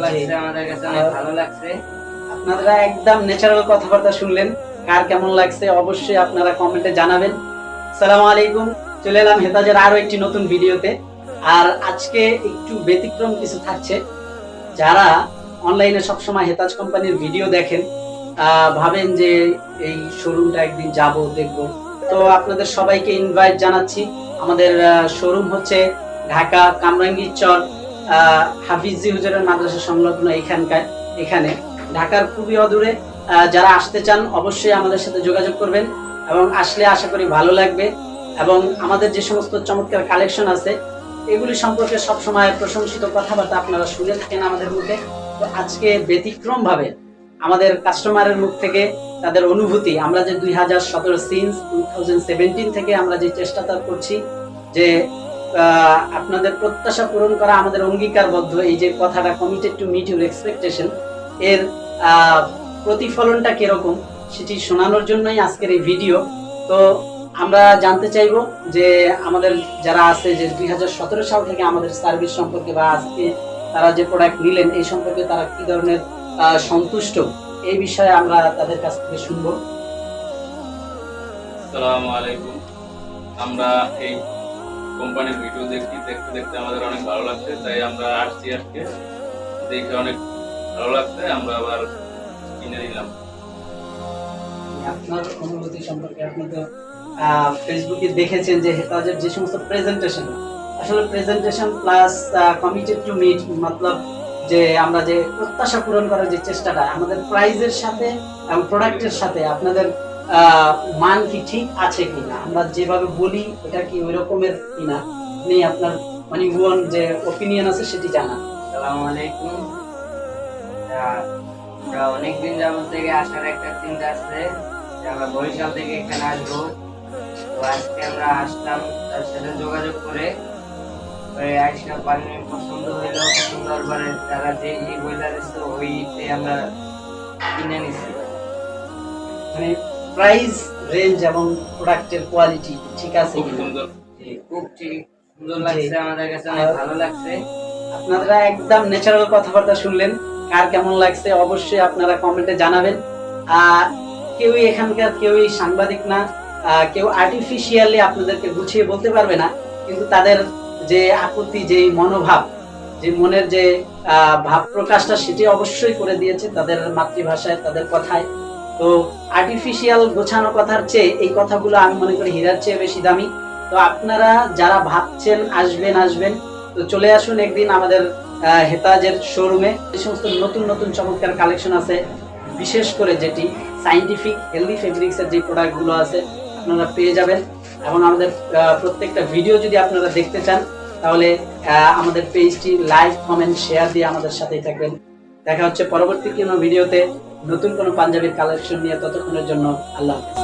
লাগছে, আমাদের কাছে অনেক ভালো লাগছে। আপনারা একদম ন্যাচারাল কথাবার্তা শুনলেন, কার কেমন লাগছে অবশ্যই আপনারা কমেন্টে জানাবেন। আসসালামু আলাইকুম, চলে এলাম হেতাজের আরো একটি নতুন ভিডিওতে। আর আজকে একটু ব্যতিক্রম কিছু থাকছে। যারা অনলাইনে সবসময় হেতাজ কোম্পানির ভিডিও দেখেন, ভাবেন যে এই শোরুমটা একদিন যাব দেখব, তো আপনাদের সবাইকে ইনভাইট জানাচ্ছি। আমাদের শোরুম হচ্ছে ঢাকা কামরাঙ্গীরচর হাফিজি হুজুরের মাদ্রাসা সংলগ্ন এখানে ঢাকার খুবই অদূরে। যারা আসতে চান অবশ্যই আমাদের সাথে যোগাযোগ করবেন এবং আসলে আশা করি ভালো লাগবে। এবং আমাদের যে সমস্ত চমৎকার কালেকশন আছে এগুলি সম্পর্কে সবসময় প্রশংসিত কথাবার্তা আপনারা শুনে থাকেন আমাদের মুখে। তো আজকে ব্যতিক্রম ভাবে আমাদের কাস্টমারের মুখ থেকে তাদের অনুভূতি, আমরা যে 2017 সিন্স 2017 থেকে আমরা যে চেষ্টাটা করছি যে আপনাদের প্রত্যাশা পূরণ করা আমাদের অঙ্গীকারবদ্ধ, এই যে কথাটা committed to meet your expectation, এর প্রতিফলনটা কিরকম সেটি শোনানোর জন্যই আজকের এই ভিডিও। তো আমরা জানতে চাইবো যে আমাদের যারা আছে যে 2017 সাল থেকে আমাদের সার্ভিস সম্পর্কে বা আজকে তারা যে প্রোডাক্ট নিলেন এই সম্পর্কে তারা কি ধরনের সন্তুষ্ট, এই বিষয়ে আমরা তাদের কাছ থেকে শুনবো। আসসালামু আলাইকুম। আমরা এই কোম্পানির ভিডিও দেখতে দেখতে আমাদের অনেক ভালো লাগছে, তাই আমরা আসছি। আজকে দেখে অনেক ভালো লাগছে, আমরা আবার কিনে নিলাম। আপনার অনুভূতি সম্পর্কে, আপনি তো ফেসবুকে দেখেছেন যে হেতাজের যে সমস্ত প্রেজেন্টেশন, আসলে presentation plus committed to meet মতলব যে আমরা যে প্রত্যাশা পূরণ করার যে চেষ্টাটা আমাদের প্রাইজের সাথে এবং প্রোডাক্টের সাথে আপনাদের মান কি ঠিক আছে কিনা, আমরা যেভাবে বলি এটা কি ওই রকমের কিনা, আপনি আপনার মানে যে ওপিনিয়ন আছে সেটি জানান। আসসালামু আলাইকুম। আমরা অনেকদিন যাবত থেকে আসার একটা চিন্তা আছে যে আমরা বরিশাল থেকে এখানে আসবো। তো আজকে আমরা আসলাম, তার সাথে যোগাযোগ করে আইসা পানি পছন্দ হইলো, পছন্দ হওয়ার পরে তারা যে বইলা দিচ্ছে ওইতে আমরা কিনে নিচ্ছি। মানে প্রাইস রেঞ্জ এবং প্রোডাক্টের কোয়ালিটি ঠিক আছে খুব কিনা? সুন্দর। খুব ঠিক সুন্দর লাগছে, আমাদের কাছে অনেক ভালো লাগছে। আপনারা একদম ন্যাচারাল কথাবার্তা শুনলেন, কার কেমন লাগছে অবশ্যই আপনারা কমেন্টে জানাবেন। কেউই এখানকার কেউই সাংবাদিক না, কেউ আর্টিফিশিয়ালি আপনাদেরকে গুছিয়ে বলতে পারবে না, কিন্তু তাদের যে আপত্তি, যে মনোভাব, যে মনের যে ভাব প্রকাশটা সেটি অবশ্যই করে দিয়েছে তাদের মাতৃভাষায়, তাদের কথায়। তো আর্টিফিশিয়াল গোছানো কথার চেয়ে এই কথাগুলো আমি মনে করি হীরার চেয়ে বেশি দামি। তো আপনারা যারা ভাবছেন আসবেন, তো চলে আসুন একদিন আমাদের হেতাজের শোরুমে। যে সমস্ত নতুন নতুন চমৎকার কালেকশন আছে, বিশেষ করে যেটি সাইন্টিফিক হেলদি ফেব্রিক্সের যে প্রোডাক্টগুলো আছে আপনারা পেয়ে যাবেন। এবং আমাদের প্রত্যেকটা ভিডিও যদি আপনারা দেখতে চান তাহলে আমাদের পেজটি লাইক কমেন্ট শেয়ার দিয়ে আমাদের সাথেই থাকবেন। দেখা হচ্ছে পরবর্তী কোনো ভিডিওতে নতুন কোনো পাঞ্জাবির কালেকশন নিয়ে। ততক্ষণের জন্য আল্লাহ হাফেজ।